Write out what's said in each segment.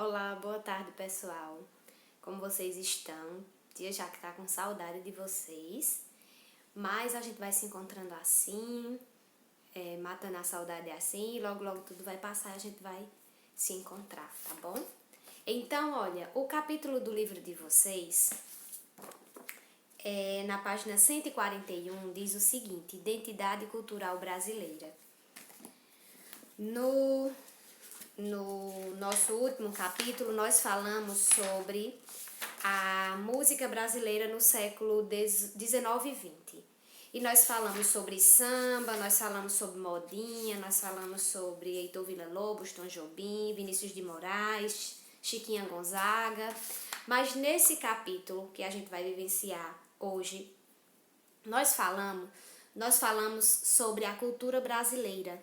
Olá, boa tarde, pessoal. Como vocês estão? Tia já que tá com saudade de vocês, mas a gente vai se encontrando assim, matando a saudade assim, e logo tudo vai passar e a gente vai se encontrar, tá bom? Então, olha, o capítulo do livro de vocês, na página 141, diz o seguinte: Identidade cultural brasileira. No nosso último capítulo, nós falamos sobre a música brasileira no século XIX e XX. E nós falamos sobre samba, nós falamos sobre modinha, nós falamos sobre Heitor Villa-Lobos, Tom Jobim, Vinícius de Moraes, Chiquinha Gonzaga. Mas nesse capítulo que a gente vai vivenciar hoje, nós falamos sobre a cultura brasileira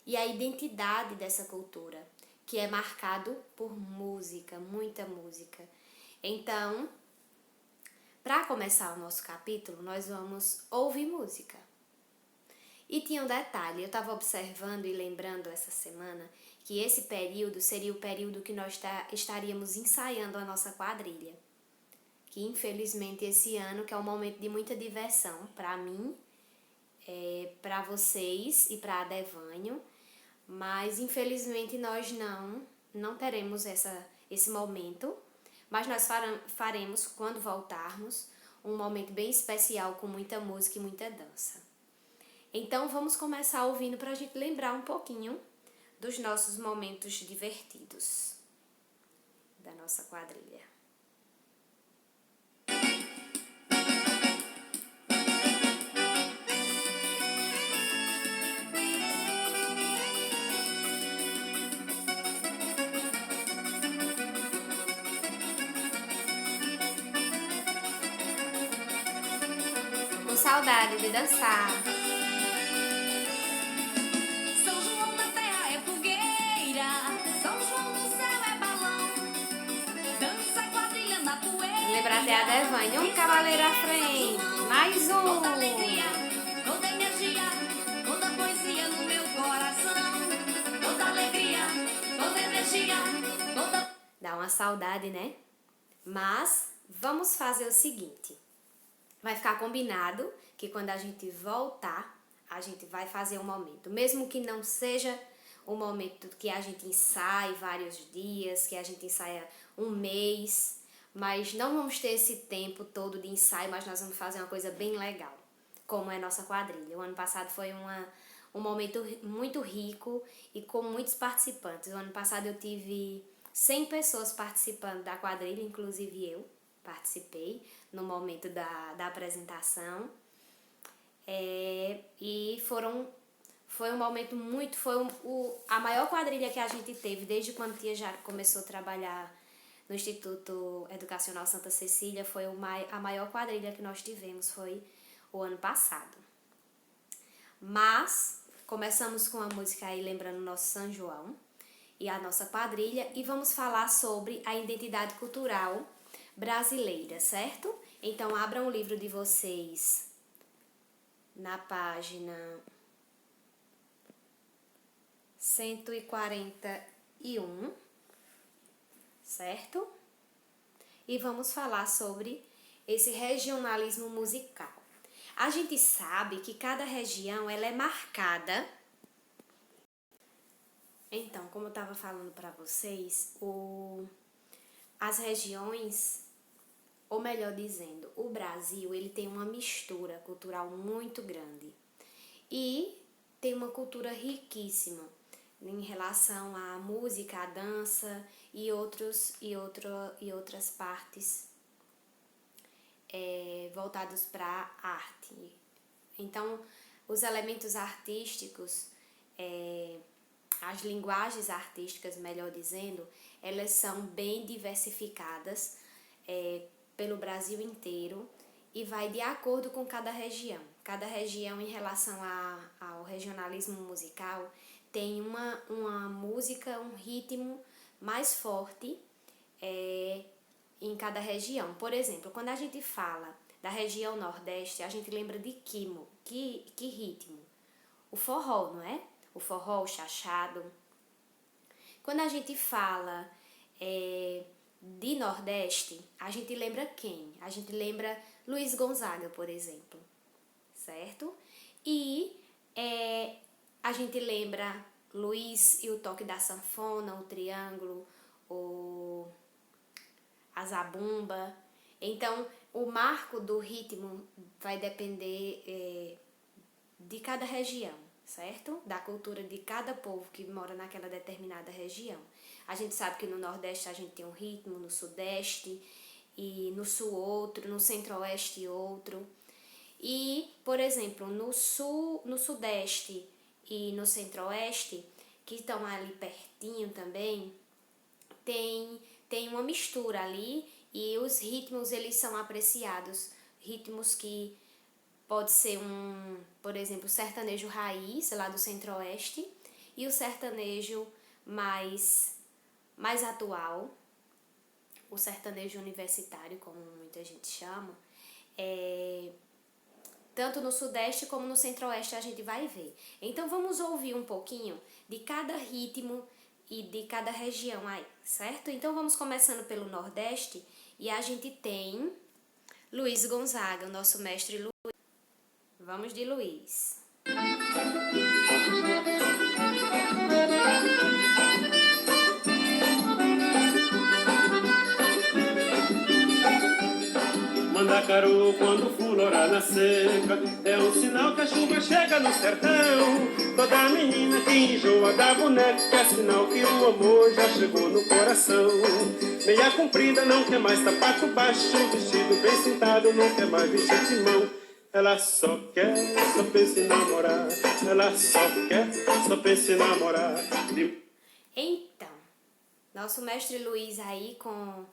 e a identidade dessa cultura, que é marcado por música, muita música. Então, para começar o nosso capítulo, nós vamos ouvir música. E tinha um detalhe, eu estava observando e lembrando essa semana que esse período seria o período que nós estaríamos ensaiando a nossa quadrilha. Que infelizmente esse ano, que é um momento de muita diversão para mim, para vocês e para a Devanho, mas infelizmente nós não teremos esse momento, mas nós faremos, quando voltarmos, um momento bem especial com muita música e muita dança. Então vamos começar ouvindo para a gente lembrar um pouquinho dos nossos momentos divertidos da nossa quadrilha. Com saudade de dançar. São João da terra é fogueira, São João do céu é balão. Dança quadrilha na poeira. Lembrar até a Devanho, um cavaleiro à frente. Mais um. Toda alegria, toda energia, toda poesia no meu coração. Toda alegria, toda energia, toda... Dá uma saudade, né? Mas vamos fazer o seguinte. Vai ficar combinado que quando a gente voltar, a gente vai fazer um momento. Mesmo que não seja um momento que a gente ensaie vários dias, que a gente ensaia um mês, mas não vamos ter esse tempo todo de ensaio, mas nós vamos fazer uma coisa bem legal, como é a nossa quadrilha. O ano passado foi um momento muito rico e com muitos participantes. O ano passado eu tive 100 pessoas participando da quadrilha, inclusive eu participei no momento da apresentação. E foi um momento muito... Foi a maior quadrilha que a gente teve desde quando a tia já começou a trabalhar no Instituto Educacional Santa Cecília. Foi a maior quadrilha que nós tivemos, foi o ano passado. Mas começamos com a música aí lembrando o nosso São João e a nossa quadrilha, e vamos falar sobre a identidade cultural brasileira, certo? Então abram o livro de vocês na página 141, certo? E vamos falar sobre esse regionalismo musical. A gente sabe que cada região ela é marcada. Então, como eu estava falando para vocês, as regiões, ou melhor dizendo, o Brasil, ele tem uma mistura cultural muito grande e tem uma cultura riquíssima em relação à música, à dança e outras partes voltados para a arte. Então, os elementos artísticos, as linguagens artísticas, melhor dizendo, elas são bem diversificadas pelo Brasil inteiro e vai de acordo com cada região. Cada região, em relação ao regionalismo musical, tem uma música, um ritmo mais forte em cada região. Por exemplo, quando a gente fala da região Nordeste, a gente lembra de que ritmo? O forró, não é? O forró, o chachado. Quando a gente fala de Nordeste, a gente lembra quem? A gente lembra Luiz Gonzaga, por exemplo, certo? E a gente lembra Luiz e o toque da sanfona, o triângulo, a zabumba. Então, o marco do ritmo vai depender de cada região, certo? Da cultura de cada povo que mora naquela determinada região. A gente sabe que no Nordeste a gente tem um ritmo, no Sudeste e no Sul outro, no Centro-Oeste outro. E, por exemplo, no Sudeste e no Centro-Oeste, que estão ali pertinho também, tem uma mistura ali e os ritmos eles são apreciados. Ritmos que pode ser por exemplo, sertanejo raiz lá do Centro-Oeste e o sertanejo mais atual, o sertanejo universitário, como muita gente chama, tanto no Sudeste como no Centro-Oeste a gente vai ver. Então vamos ouvir um pouquinho de cada ritmo e de cada região aí, certo? Então vamos começando pelo Nordeste e a gente tem Luiz Gonzaga, o nosso mestre Luiz. Vamos de Luiz. Mandacaru, quando florar na seca, é um sinal que a chuva chega no sertão. Toda menina que enjoa da boneca é sinal que o amor já chegou no coração. Meia comprida não quer mais sapato baixo, vestido bem sentado não quer mais vestir de mão. Ela só quer, só pensa em namorar. Ela só quer, só pensa em namorar. Então, nosso mestre Luiz aí com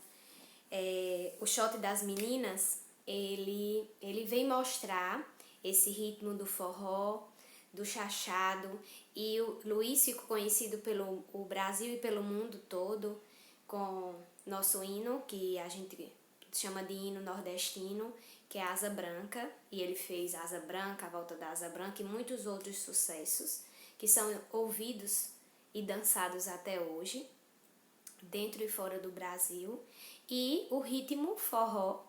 o shot das meninas, ele vem mostrar esse ritmo do forró, do chachado, e o Luiz ficou conhecido pelo o Brasil e pelo mundo todo com nosso hino, que a gente chama de hino nordestino, que é Asa Branca, e ele fez Asa Branca, A Volta da Asa Branca e muitos outros sucessos que são ouvidos e dançados até hoje, dentro e fora do Brasil. E o ritmo forró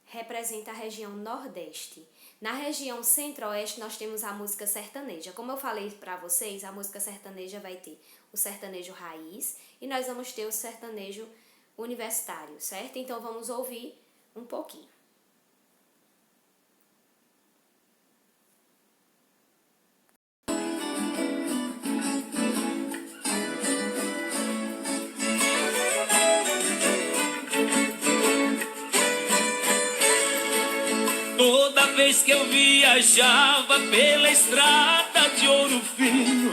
representa a região Nordeste. Na região Centro-Oeste nós temos a música sertaneja. Como eu falei para vocês, a música sertaneja vai ter o sertanejo raiz e nós vamos ter o sertanejo universitário, certo? Então vamos ouvir um pouquinho. Toda vez que eu viajava pela estrada de ouro fino,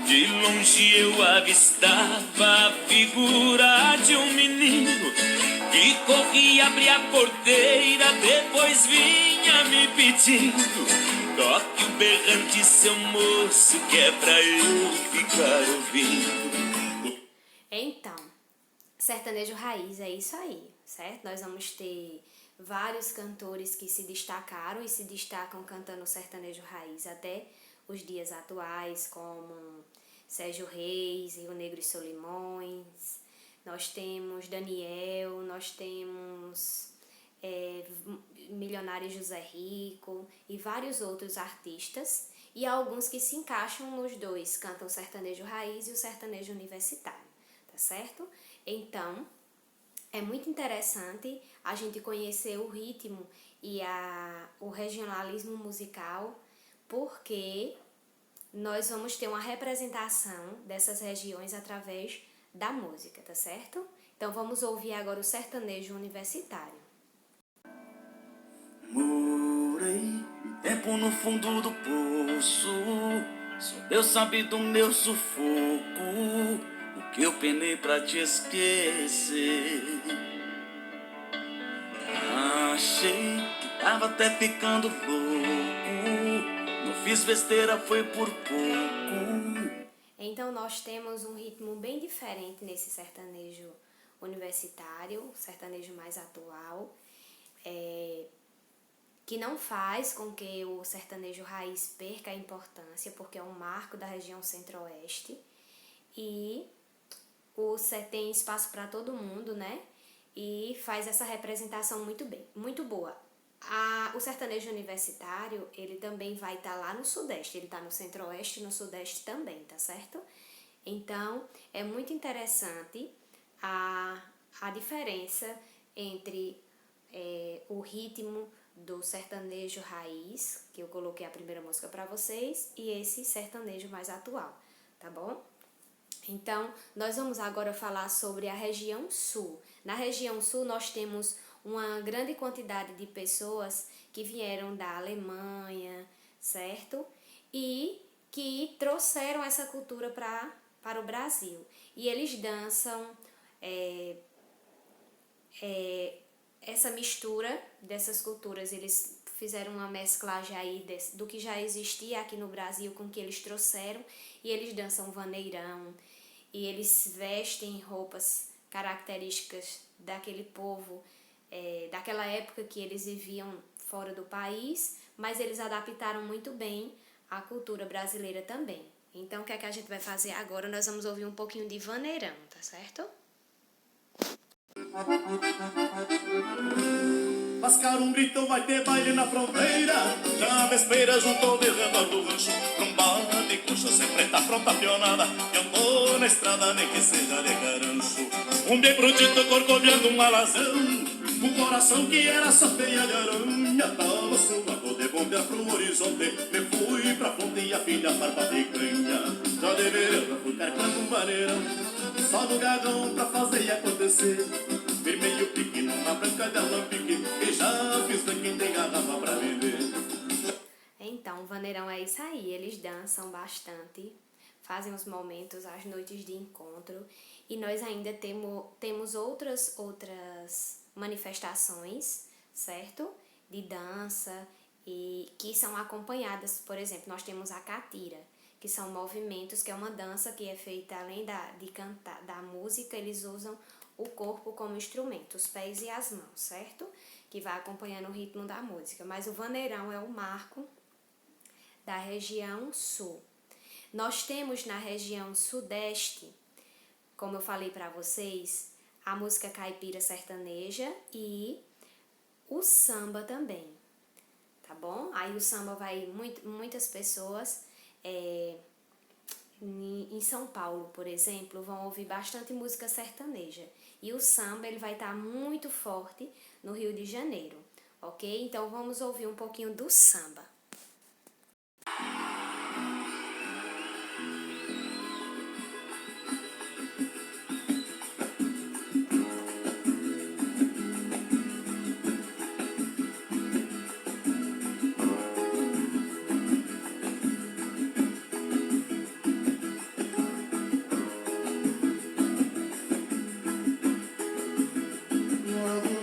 de longe eu avistava a figura de um menino que corria, abria a porteira, depois vinha me pedindo: toque o berrante, seu moço, que é pra eu ficar ouvindo. Então, sertanejo raiz é isso aí, certo? Nós vamos ter vários cantores que se destacaram e se destacam cantando sertanejo raiz até os dias atuais, como Sérgio Reis, Rio Negro e Solimões. Nós temos Daniel, nós temos Milionário José Rico e vários outros artistas, e alguns que se encaixam nos dois, cantam o sertanejo raiz e o sertanejo universitário, tá certo? Então, é muito interessante a gente conhecer o ritmo e o regionalismo musical, porque nós vamos ter uma representação dessas regiões através da música, tá certo? Então vamos ouvir agora o sertanejo universitário. Morei tempo no fundo do poço, só Deus sabe do meu sufoco, o que eu penei pra te esquecer. Achei que tava até ficando louco, não fiz besteira, foi por pouco. Então nós temos um ritmo bem diferente nesse sertanejo universitário, sertanejo mais atual, que não faz com que o sertanejo raiz perca a importância, porque é um marco da região Centro-Oeste, e tem espaço para todo mundo, né? E faz essa representação muito bem, muito boa. O sertanejo universitário, ele também vai estar lá no Sudeste, ele está no Centro-Oeste e no Sudeste também, tá certo? Então, é muito interessante a diferença entre o ritmo do sertanejo raiz, que eu coloquei a primeira música para vocês, e esse sertanejo mais atual, tá bom? Então, nós vamos agora falar sobre a região sul. Na região sul, nós temos uma grande quantidade de pessoas que vieram da Alemanha, certo? E que trouxeram essa cultura para o Brasil. E eles dançam essa mistura dessas culturas. Eles fizeram uma mesclagem aí do que já existia aqui no Brasil com o que eles trouxeram. E eles dançam vaneirão, e eles vestem roupas características daquele povo, daquela época que eles viviam fora do país, mas eles adaptaram muito bem a cultura brasileira também. Então, o que é que a gente vai fazer agora? Nós vamos ouvir um pouquinho de vaneirão, tá certo? Mascar um grito, vai ter baile na fronteira. Já na espera juntou de redor do rancho. Trombada de coxa sempre tá pronta a pionada. Eu tô na estrada, nem que seja de garancho. Um bem brutito corcoviando um alazão. O coração que era só teia de aranha tava suando de bombear pro horizonte. Me fui pra fronte e a filha farpa de canha. Já de verão fui carcando um maneirão. Só no gagão pra fazer acontecer. Vermelho pique numa branca de alambique. E já fiz de quem tem garrafa pra vender. Então, o vaneirão é isso aí. Eles dançam bastante, fazem os momentos, as noites de encontro. E nós ainda temos outras manifestações, certo? De dança, e que são acompanhadas, por exemplo, nós temos a catira, que são movimentos, que é uma dança que é feita além de cantar, da música, eles usam o corpo como instrumento, os pés e as mãos, certo? Que vai acompanhando o ritmo da música. Mas o vaneirão é o marco da região sul. Nós temos na região sudeste, como eu falei para vocês, a música caipira sertaneja e o samba também, tá bom? Aí o samba vai muitas pessoas em São Paulo, por exemplo, vão ouvir bastante música sertaneja. E o samba ele vai estar muito forte no Rio de Janeiro, ok? Então vamos ouvir um pouquinho do samba.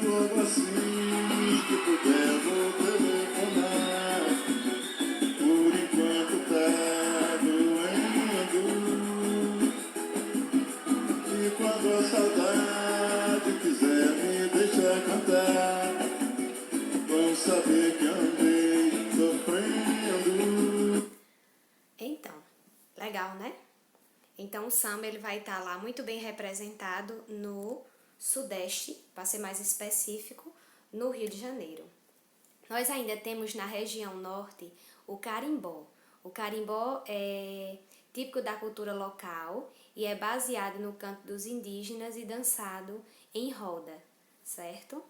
Logo assim que puder vou telefonar. Por enquanto tá doendo. E quando a saudade quiser me deixar cantar, vão saber que andei sofrendo. Então, legal, né? Então o samba ele vai estar lá muito bem representado no Sudeste, para ser mais específico, no Rio de Janeiro. Nós ainda temos na região norte o carimbó. O carimbó é típico da cultura local e é baseado no canto dos indígenas e dançado em roda, certo?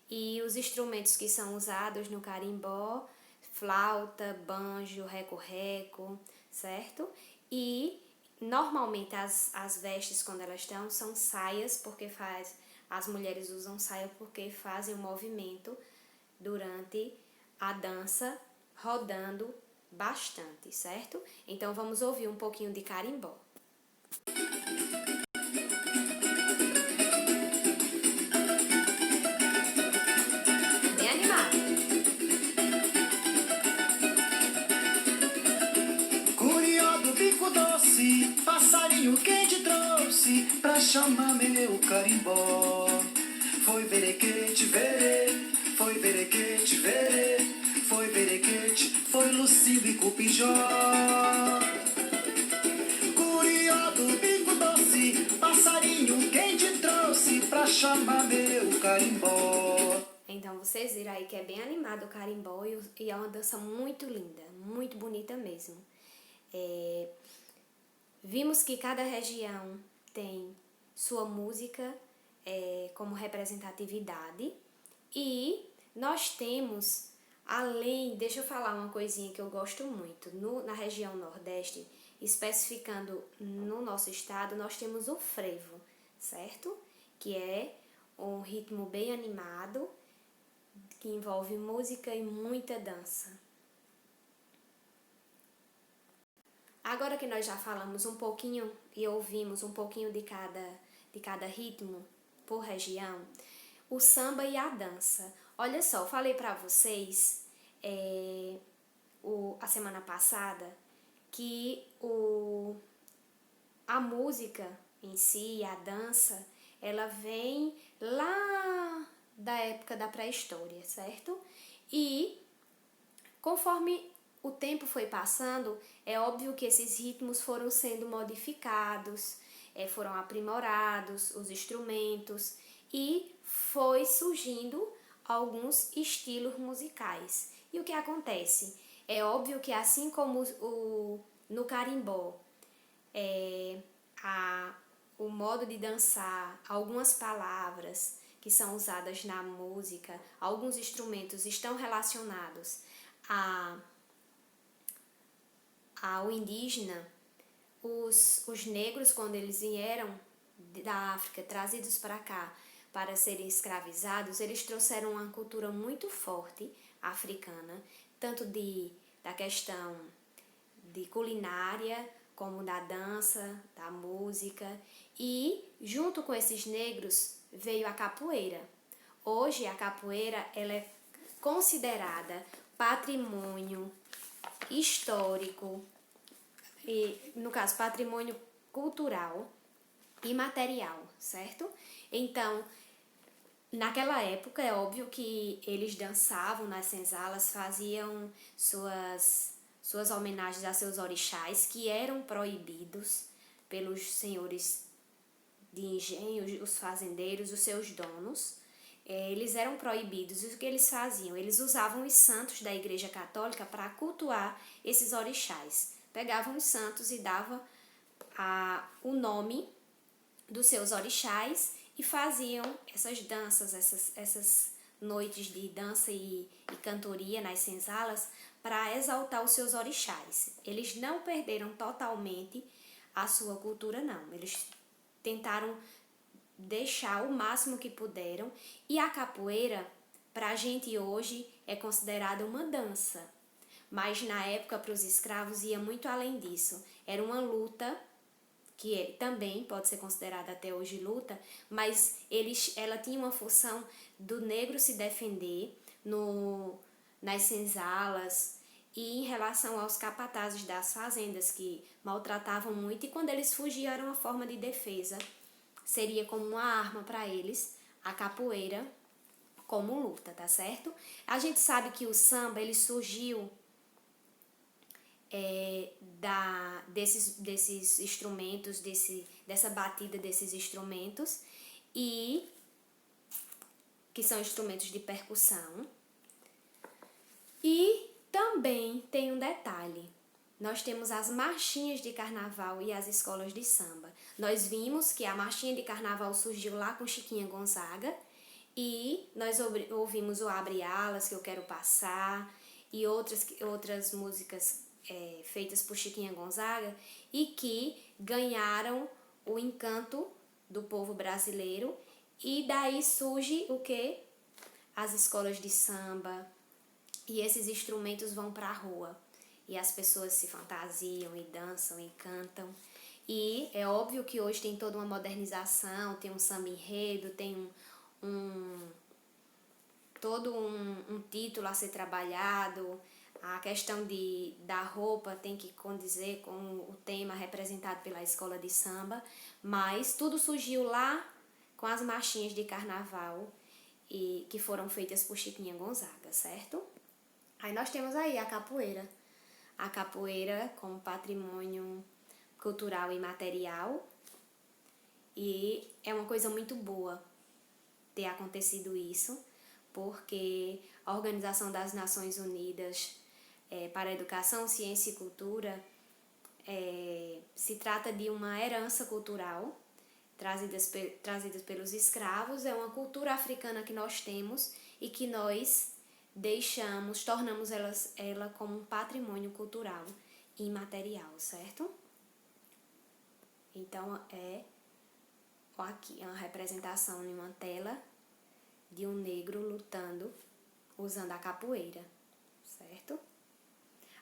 E os instrumentos que são usados no carimbó, flauta, banjo, reco-reco, certo? E normalmente as vestes quando elas estão são saias, as mulheres usam saia porque fazem o movimento durante a dança, rodando bastante, certo? Então vamos ouvir um pouquinho de carimbó. Bem animado. Curió do bico doce, passarinho quem te trouxe pra chamar meu carimbó. Foi verequete, verê, foi verequete, verê, foi verequete, foi Lucido e Cupijó. Curió do bico doce, passarinho chamar meu carimbó. Então vocês viram aí que é bem animado o carimbó e é uma dança muito linda, muito bonita mesmo. Vimos que cada região tem sua música como representatividade e nós temos, além, deixa eu falar uma coisinha que eu gosto muito, na região Nordeste, especificando no nosso estado, nós temos o frevo, certo? Que é um ritmo bem animado, que envolve música e muita dança. Agora que nós já falamos um pouquinho e ouvimos um pouquinho de cada ritmo por região, o samba e a dança. Olha só, eu falei para vocês a semana passada que a música em si, a dança, ela vem lá da época da pré-história, certo? E conforme o tempo foi passando, é óbvio que esses ritmos foram sendo modificados, foram aprimorados os instrumentos e foi surgindo alguns estilos musicais. E o que acontece? É óbvio que assim como no carimbó, o modo de dançar, algumas palavras que são usadas na música, alguns instrumentos estão relacionados ao indígena. Os negros, quando eles vieram da África, trazidos para cá para serem escravizados, eles trouxeram uma cultura muito forte africana, tanto da questão de culinária, como da dança, da música, e junto com esses negros veio a capoeira. Hoje a capoeira ela é considerada patrimônio histórico, e no caso patrimônio cultural e material, certo? Então, naquela época é óbvio que eles dançavam nas senzalas, faziam suas homenagens a seus orixás, que eram proibidos pelos senhores de engenho, os fazendeiros, os seus donos. Eles eram proibidos. E o que eles faziam? Eles usavam os santos da Igreja Católica para cultuar esses orixás. Pegavam os santos e davam o nome dos seus orixás e faziam essas danças, essas noites de dança e cantoria nas senzalas para exaltar os seus orixás. Eles não perderam totalmente a sua cultura, não. Eles tentaram deixar o máximo que puderam. E a capoeira, para a gente hoje, é considerada uma dança. Mas na época, para os escravos, ia muito além disso. Era uma luta, que também pode ser considerada até hoje luta, mas ela tinha uma função do negro se defender nas senzalas e em relação aos capatazes das fazendas que maltratavam muito, e quando eles fugiam era uma forma de defesa, seria como uma arma para eles, a capoeira como luta, tá certo? A gente sabe que o samba ele surgiu desses instrumentos, dessa batida desses instrumentos, e que são instrumentos de percussão. E também tem um detalhe: nós temos as marchinhas de carnaval e as escolas de samba. Nós vimos que a marchinha de carnaval surgiu lá com Chiquinha Gonzaga, e nós ouvimos o Abre Alas, que eu quero passar, e outras músicas feitas por Chiquinha Gonzaga, e que ganharam o encanto do povo brasileiro, e daí surge o quê? As escolas de samba, e esses instrumentos vão para a rua, e as pessoas se fantasiam e dançam e cantam. E é óbvio que hoje tem toda uma modernização, tem um samba enredo, tem todo um título a ser trabalhado. A questão da roupa tem que condizer com o tema representado pela escola de samba, mas tudo surgiu lá com as marchinhas de carnaval e que foram feitas por Chiquinha Gonzaga, certo? Aí nós temos aí a capoeira como patrimônio cultural e material, e é uma coisa muito boa, ter acontecido isso, porque a Organização das Nações Unidas para a Educação, Ciência e Cultura se trata de uma herança cultural trazidas pelos escravos, é uma cultura africana que nós temos e que nós tornamos ela como um patrimônio cultural imaterial, certo? Então, aqui é uma representação em uma tela de um negro lutando usando a capoeira, certo?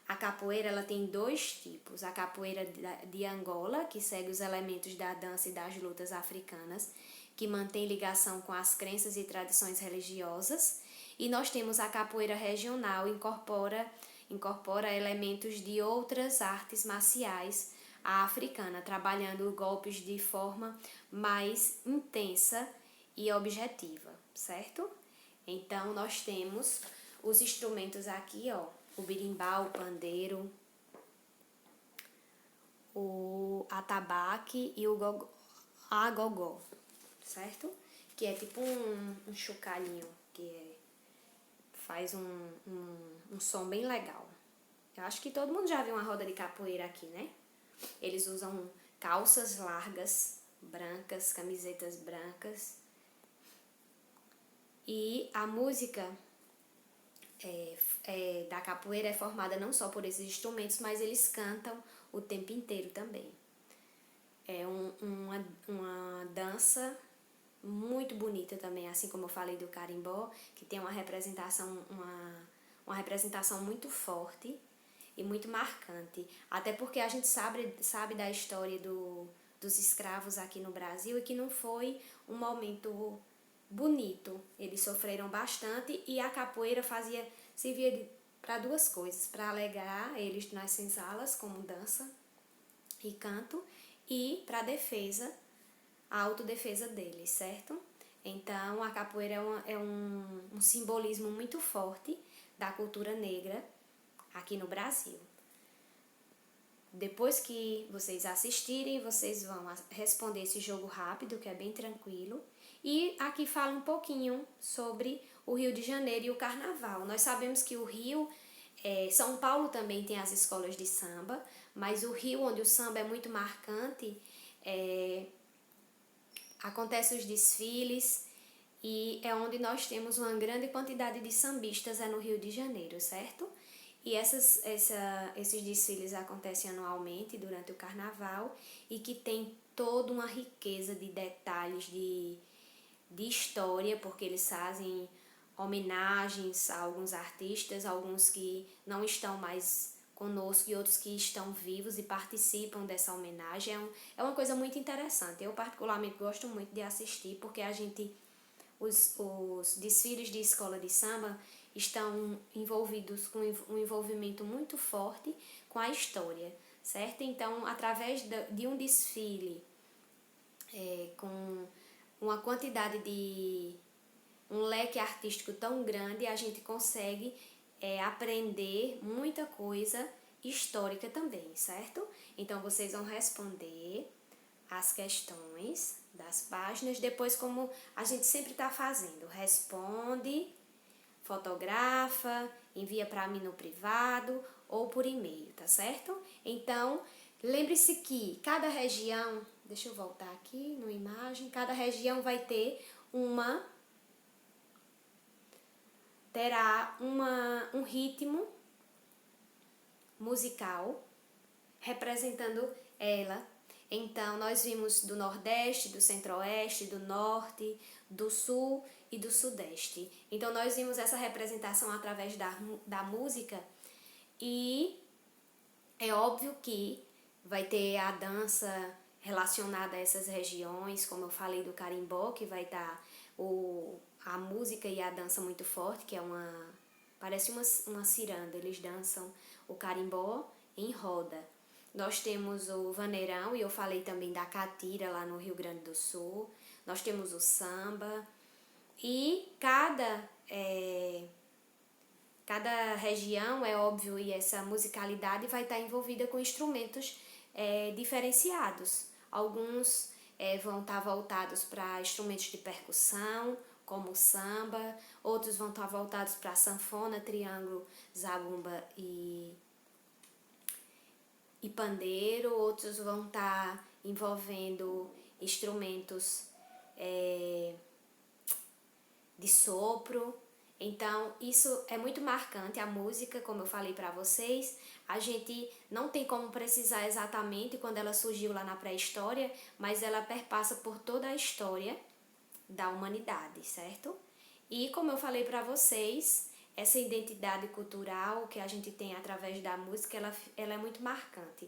A capoeira ela tem dois tipos, a capoeira de Angola, que segue os elementos da dança e das lutas africanas, que mantém ligação com as crenças e tradições religiosas, e nós temos a capoeira regional, incorpora elementos de outras artes marciais africanas, trabalhando golpes de forma mais intensa e objetiva, certo? Então, nós temos os instrumentos aqui, ó, o berimbau, o pandeiro, o atabaque e o agogó, certo? Que é tipo um chocalhinho, que faz um som bem legal. Eu acho que todo mundo já viu uma roda de capoeira aqui, né? Eles usam calças largas, brancas, camisetas brancas. E a música da capoeira é formada não só por esses instrumentos, mas eles cantam o tempo inteiro também. É uma dança muito bonita também, assim como eu falei do carimbó, que tem uma representação muito forte e muito marcante. Até porque a gente sabe da história dos escravos aqui no Brasil e que não foi um momento bonito. Eles sofreram bastante e a capoeira servia para duas coisas, para alegrar eles nas senzalas, como dança e canto, e para a autodefesa deles, certo? Então, a capoeira é um simbolismo muito forte da cultura negra aqui no Brasil. Depois que vocês assistirem, vocês vão responder esse jogo rápido, que é bem tranquilo. E aqui fala um pouquinho sobre o Rio de Janeiro e o Carnaval. Nós sabemos que o Rio, São Paulo também tem as escolas de samba, mas o Rio, onde o samba é muito marcante, acontece os desfiles e é onde nós temos uma grande quantidade de sambistas no Rio de Janeiro, certo? E esses desfiles acontecem anualmente durante o Carnaval e que tem toda uma riqueza de detalhes de história, porque eles fazem homenagens a alguns artistas, alguns que não estão mais conosco e outros que estão vivos e participam dessa homenagem. É uma coisa muito interessante. Eu particularmente gosto muito de assistir, porque os desfiles de escola de samba estão envolvidos com um envolvimento muito forte com a história, certo? Então, através de um desfile com uma quantidade um leque artístico tão grande, a gente consegue aprender muita coisa histórica também, certo? Então, vocês vão responder as questões das páginas, depois como a gente sempre está fazendo, responde, fotografa, envia para mim no privado ou por e-mail, tá certo? Então, lembre-se que cada região, deixa eu voltar aqui no imagem, cada região vai ter terá um ritmo musical representando ela. Então, nós vimos do Nordeste, do Centro-Oeste, do Norte, do Sul e do Sudeste. Então, nós vimos essa representação através da música e é óbvio que vai ter a dança relacionada a essas regiões, como eu falei do carimbó, que vai estar a música e a dança muito forte, que parece uma ciranda, eles dançam o carimbó em roda. Nós temos o vaneirão, e eu falei também da catira lá no Rio Grande do Sul. Nós temos o samba. E cada região, é óbvio, e essa musicalidade vai estar envolvida com instrumentos diferenciados. Alguns vão estar voltados para instrumentos de percussão, como o samba, outros vão estar voltados para sanfona, triângulo, zabumba e pandeiro, outros vão estar envolvendo instrumentos de sopro. Então, isso é muito marcante. A música, como eu falei para vocês, a gente não tem como precisar exatamente quando ela surgiu lá na pré-história, mas ela perpassa por toda a história da humanidade, certo? E como eu falei para vocês, essa identidade cultural que a gente tem através da música, ela é muito marcante.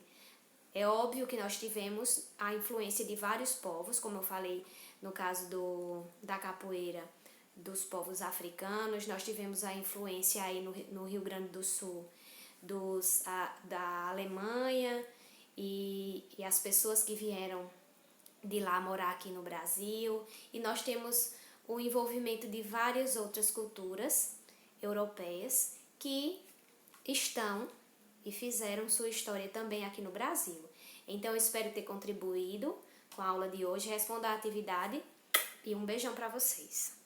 É óbvio que nós tivemos a influência de vários povos, como eu falei no caso da capoeira, dos povos africanos, nós tivemos a influência aí no Rio Grande do Sul da Alemanha e as pessoas que vieram de lá morar aqui no Brasil, e nós temos o envolvimento de várias outras culturas europeias que estão e fizeram sua história também aqui no Brasil. Então eu espero ter contribuído com a aula de hoje. Responda a atividade e um beijão para vocês.